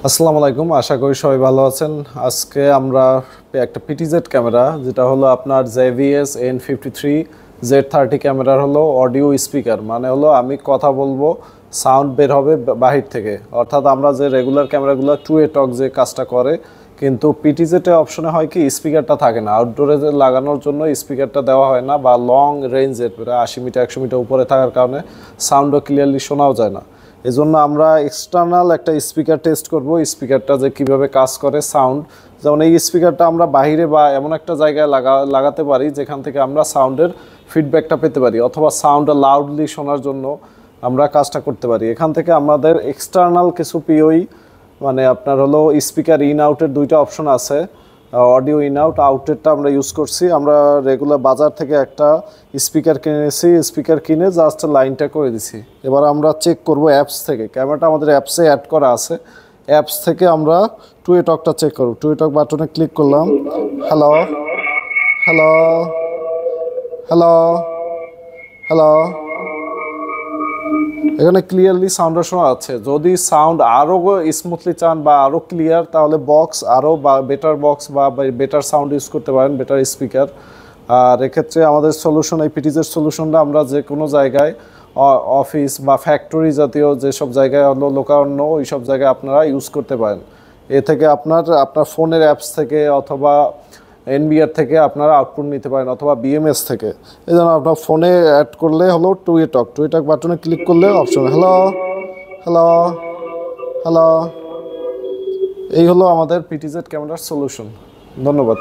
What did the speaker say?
আসসালামু আলাইকুম, আশা করি সবাই ভালো আছেন। আজকে আমরা একটা পিটিজেড ক্যামেরা, যেটা হলো আপনার JVS N53 Z30 ক্যামেরার হলো অডিও স্পিকার, মানে হলো আমি কথা বলবো, সাউন্ড বের হবে বাহির থেকে। অর্থাৎ আমরা যে রেগুলার ক্যামেরাগুলো টু এ টক যে কাজটা করে, কিন্তু পিটিজেডে অপশনে হয় কি স্পিকারটা থাকে না, আউটডোরে লাগানোর জন্য স্পিকারটা দেওয়া হয় না, বা লং রেঞ্জের 80 মিটার 100 মিটার উপরে থাকার কারণে সাউন্ডও ক্লিয়ারলি শোনাও যায় না। এই জন্য আমরা এক্সটার্নাল একটা স্পিকার টেস্ট করব, স্পিকারটা যে কিভাবে কাজ করে সাউন্ড। যেমন এই স্পিকারটা আমরা বাইরে বা এমন একটা জায়গায় লাগাতে পারি যেখান থেকে আমরা সাউন্ডের ফিডব্যাকটা পেতে পারি, অথবা সাউন্ডটা লাউডলি শোনার জন্য আমরা কাজটা করতে পারি। এখান থেকে আমাদের এক্সটার্নাল কিছু পিওই, মানে আপনার হলো স্পিকার ইন আউটের দুইটা অপশন আছে, অডিও ইন আউট। আউটেরটা আমরা ইউজ করছি, আমরা রেগুলার বাজার থেকে একটা স্পিকার কিনেছি, স্পিকার কিনে জাস্ট লাইনটা করে দিছি। এবার আমরা চেক করব অ্যাপস থেকে, ক্যামেরাটা আমাদের অ্যাপসে অ্যাড করা আছে, অ্যাপস থেকে আমরা টু এ টকটা চেক করব। টু এ টক বাটনে ক্লিক করলাম, হ্যালো হ্যালো হ্যালো হ্যালো, এখানে ক্লিয়ারলি সাউন্ডটা শোনা যাচ্ছে। যদি সাউন্ড আরও স্মুথলি চান বা আরও ক্লিয়ার, তাহলে বক্স আরও বেটার বক্স বা বেটার সাউন্ড ইউজ করতে পারেন, বেটার স্পিকার। আর এক্ষেত্রে আমাদের সলিউশন, এই পিটিজের সলিউশনটা আমরা যে কোনো জায়গায়, অফিস বা ফ্যাক্টরি জাতীয় যেসব জায়গায় হলো লোকারণ্য, ওই সব জায়গায় আপনারা ইউজ করতে পারেন। এ থেকে আপনার ফোনের অ্যাপস থেকে অথবা এনবিআর থেকে আপনারা আউটপুট নিতে পারেন, অথবা বিএমএস থেকে। এই জন্য আপনার ফোনে অ্যাড করলে হলো টু এ টক বাটনে ক্লিক করলে অপশন হ্যালো হ্যালো হ্যালো। এই হলো আমাদের পিটিজেড ক্যামেরার সলিউশন। ধন্যবাদ।